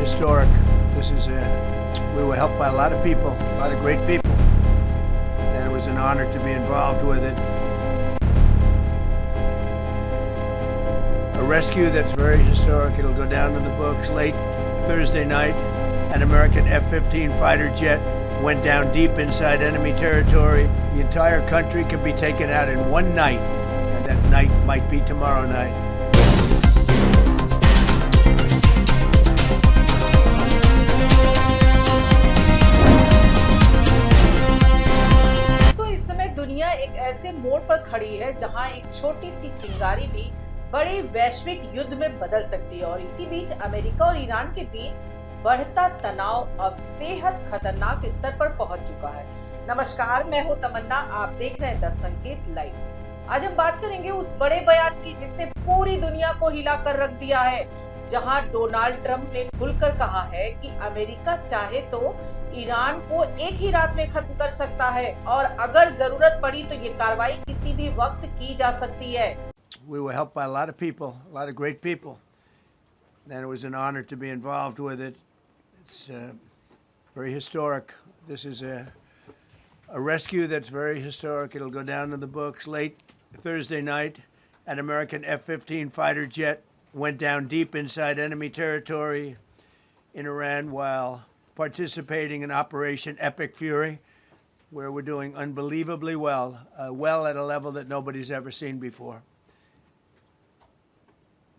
historic. We were helped by a lot of people, a lot of great people, and it was an honor to be involved with it. A rescue that's very historic. It'll go down in the books. Late Thursday night, an American F-15 fighter jet went down deep inside enemy territory. The entire country could be taken out in one night, and that night might be tomorrow night. दुनिया एक ऐसे मोड़ पर खड़ी है जहां एक छोटी सी चिंगारी भी बड़े वैश्विक युद्ध में बदल सकती है और इसी बीच अमेरिका और ईरान के बीच बढ़ता तनाव अब बेहद खतरनाक स्तर पर पहुंच चुका है। नमस्कार, मैं हूं तमन्ना, आप देख रहे हैं 10 संकेत लाइव। आज हम बात करेंगे उस बड़े बयान की जिसने पूरी दुनिया को हिला कर रख दिया है, जहां डोनाल्ड ट्रंप ने खुलकर कहा है कि अमेरिका चाहे तो ईरान को एक ही रात में खत्म कर सकता है और अगर जरूरत पड़ी तो ये कार्रवाई किसी भी वक्त की जा सकती है। We were helped by a lot of people, a lot of great people, and it was an honor to be involved with it. It's very historic. This is a rescue that's very historic. It'll go down in the books. Late Thursday night, an American F-15 fighter jet went down deep inside enemy territory in Iran while participating in Operation Epic Fury, where we're doing unbelievably well, well at a level that nobody's ever seen before.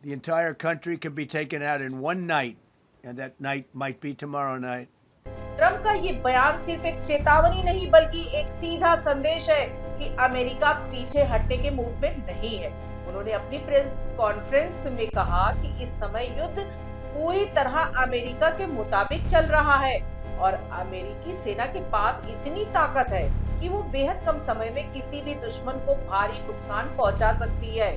The entire country can be taken out in one night, and that night might be tomorrow night. Trump का ये बयान सिर्फ एक चेतावनी नहीं बल्कि एक सीधा संदेश है कि अमेरिका पीछे हटने के मूड में नहीं है। उन्होंने अपनी प्रेस कॉन्फ्रेंस में कहा कि इस समय युद्ध पूरी तरह अमेरिका के मुताबिक चल रहा है और अमेरिकी सेना के पास इतनी ताकत है कि वो बेहद कम समय में किसी भी दुश्मन को भारी नुकसान पहुंचा सकती है।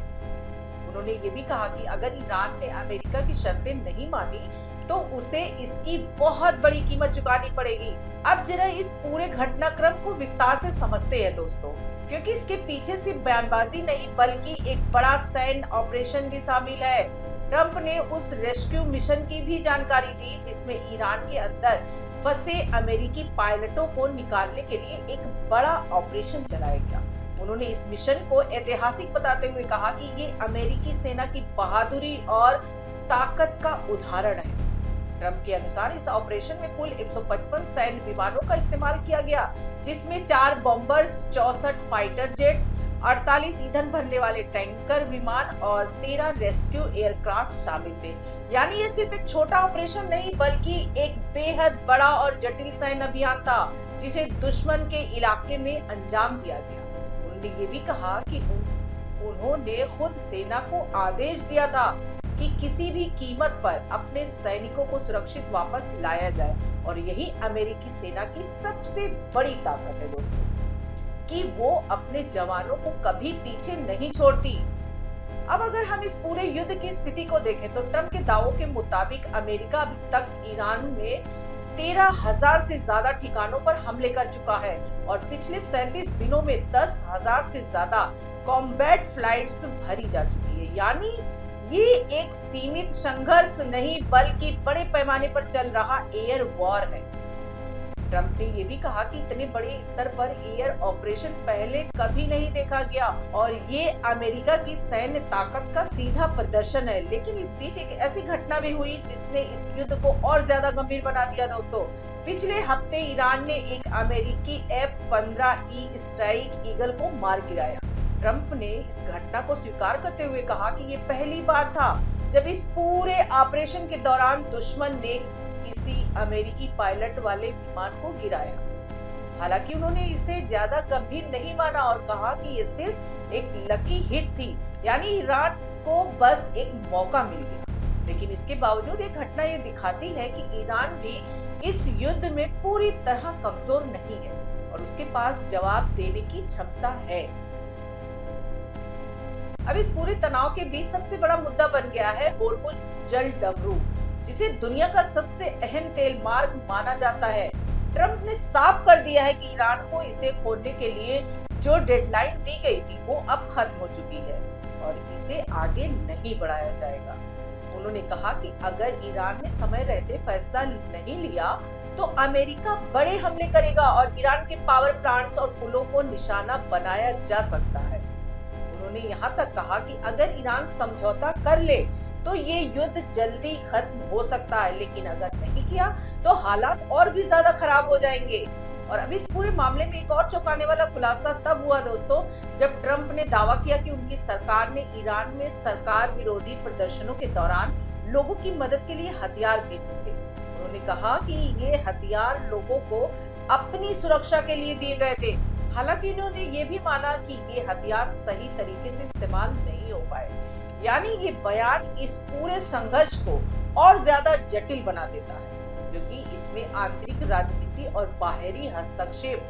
उन्होंने ये भी कहा कि अगर ईरान ने अमेरिका की शर्तें नहीं मानी तो उसे इसकी बहुत बड़ी कीमत चुकानी पड़ेगी। अब जरा इस पूरे घटनाक्रम को विस्तार से समझते हैं दोस्तों, क्योंकि इसके पीछे सिर्फ बयानबाजी नहीं बल्कि एक बड़ा सैन्य ऑपरेशन भी शामिल है। ट्रंप ने उस रेस्क्यू मिशन की भी जानकारी दी जिसमें ईरान के अंदर फंसे अमेरिकी पायलटों को निकालने के लिए एक बड़ा ऑपरेशन चलाया गया। उन्होंने इस मिशन को ऐतिहासिक बताते हुए कहा कि ये अमेरिकी सेना की बहादुरी और ताकत का उदाहरण है। ट्रंप के अनुसार इस ऑपरेशन में कुल 155 सैन्य विमानों का इस्तेमाल किया गया, जिसमें 4 बॉम्बर्स, 64 फाइटर जेट्स, 48 ईंधन भरने वाले टैंकर विमान और 13 रेस्क्यू एयरक्राफ्ट शामिल थे। यानी ये सिर्फ एक छोटा ऑपरेशन नहीं बल्कि एक बेहद बड़ा और जटिल सैन्य अभियान था जिसे दुश्मन के इलाके में अंजाम दिया गया। उन्होंने ये भी कहा कि उन्होंने खुद सेना को आदेश दिया था कि किसी भी कीमत पर अपने सैनिकों को सुरक्षित वापस लाया जाए और यही अमेरिकी सेना की सबसे बड़ी ताकत है दोस्तों, कि वो अपने जवानों को कभी पीछे नहीं छोड़ती। अब अगर हम इस पूरे युद्ध की स्थिति को देखें तो ट्रंप के दावों के मुताबिक अमेरिका अभी तक ईरान में 13,000 से ज्यादा ठिकानों पर हमले कर चुका है और पिछले 37 दिनों में 10,000 से ज्यादा कॉम्बैट फ्लाइट्स भरी जा चुकी है। यानी ये एक सीमित संघर्ष नहीं बल्कि बड़े पैमाने पर चल रहा एयर वॉर है। ट्रंप ने ये भी कहा कि इतने बड़े स्तर पर एयर ऑपरेशन पहले कभी नहीं देखा गया और ये अमेरिका की सैन्य ताकत का सीधा प्रदर्शन है। लेकिन इस बीच एक ऐसी घटना भी हुई जिसने इस युद्ध को और ज्यादा गंभीर बना दिया दोस्तों। पिछले हफ्ते ईरान ने एक अमेरिकी F-15E स्ट्राइक ईगल को मार गिराया। ट्रंप ने इस घटना को स्वीकार करते हुए कहा कि ये पहली बार था जब इस पूरे ऑपरेशन के दौरान दुश्मन ने किसी अमेरिकी पायलट वाले विमान को गिराया। हालांकि उन्होंने इसे ज्यादा गंभीर नहीं माना और कहा कि ये सिर्फ एक लकी हिट थी, यानी ईरान को बस एक मौका मिल गया। लेकिन इसके बावजूद ये घटना ये दिखाती है कि ईरान भी इस युद्ध में पूरी तरह कमजोर नहीं है और उसके पास जवाब देने की क्षमता है। अब इस पूरे तनाव के बीच सबसे बड़ा मुद्दा बन गया है होर्मुज जलडमरू, जिसे दुनिया का सबसे अहम तेल मार्ग माना जाता है। ट्रंप ने साफ कर दिया है कि ईरान को इसे खोलने के लिए जो डेडलाइन दी गई थी वो अब खत्म हो चुकी है और इसे आगे नहीं बढ़ाया जाएगा। उन्होंने कहा कि अगर ईरान ने समय रहते फैसला नहीं लिया तो अमेरिका बड़े हमले करेगा और ईरान के पावर प्लांट्स और पुलों को निशाना बनाया जा सकता है। उन्होंने यहाँ तक कहा कि अगर ईरान समझौता कर ले तो ये युद्ध जल्दी खत्म हो सकता है, लेकिन अगर नहीं किया तो हालात और भी ज्यादा खराब हो जाएंगे। और अभी इस पूरे मामले में एक और चौंकाने वाला खुलासा तब हुआ दोस्तों, जब ट्रंप ने दावा किया कि उनकी सरकार ने ईरान में सरकार विरोधी प्रदर्शनों के दौरान लोगों की मदद के लिए हथियार भेजे थे। उन्होंने कहा कि ये हथियार लोगों को अपनी सुरक्षा के लिए दिए गए थे। हालांकि उन्होंने ये भी माना कि ये हथियार सही तरीके से इस्तेमाल नहीं हो पाए। यानी ये बयान इस पूरे संघर्ष को और ज्यादा जटिल बना देता है, क्योंकि इसमें आंतरिक राजनीति और बाहरी हस्तक्षेप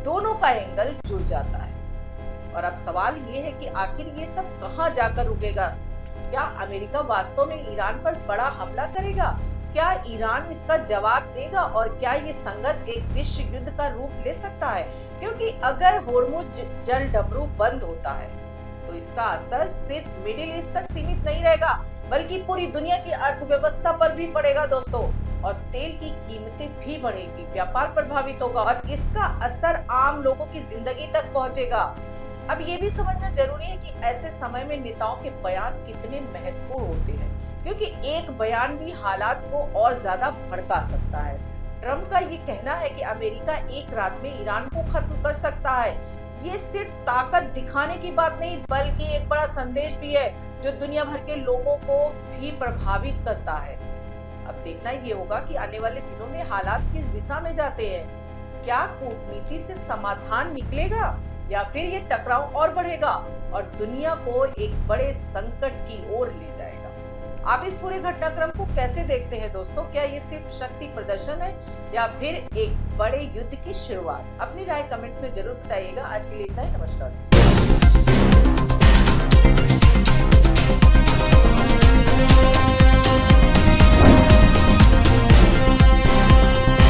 दोनों का एंगल जुड़ जाता है। और अब सवाल ये है कि आखिर ये सब कहां जाकर रुकेगा? क्या अमेरिका वास्तव में ईरान पर बड़ा हमला करेगा? क्या ईरान इसका जवाब देगा? और क्या ये संघर्ष एक विश्व युद्ध का रूप ले सकता है? क्योंकि अगर होर्मुज जल डमरू बंद होता है तो इसका असर सिर्फ मिडिल ईस्ट तक सीमित नहीं रहेगा, बल्कि पूरी दुनिया की अर्थव्यवस्था पर भी पड़ेगा दोस्तों। और तेल की कीमतें भी बढ़ेगी, व्यापार प्रभावित होगा और इसका असर आम लोगों की जिंदगी तक पहुंचेगा। अब ये भी समझना जरूरी है कि ऐसे समय में नेताओं के बयान कितने महत्वपूर्ण होते हैं, क्योंकि एक बयान भी हालात को और ज्यादा भड़का सकता है। ट्रंप का ये कहना है कि अमेरिका एक रात में ईरान को खत्म कर सकता है, ये सिर्फ ताकत दिखाने की बात नहीं, बल्कि एक बड़ा संदेश भी है जो दुनिया भर के लोगों को भी प्रभावित करता है। अब देखना ये होगा कि आने वाले दिनों में हालात किस दिशा में जाते हैं। क्या कूटनीति से समाधान निकलेगा या फिर ये टकराव और बढ़ेगा और दुनिया को एक बड़े संकट की ओर ले जाएगा? आप इस पूरे घटनाक्रम को कैसे देखते हैं दोस्तों? क्या ये सिर्फ शक्ति प्रदर्शन है या फिर एक बड़े युद्ध की शुरुआत? अपनी राय कमेंट्स में जरूर बताइएगा। आज के लिए इतना ही। नमस्कार।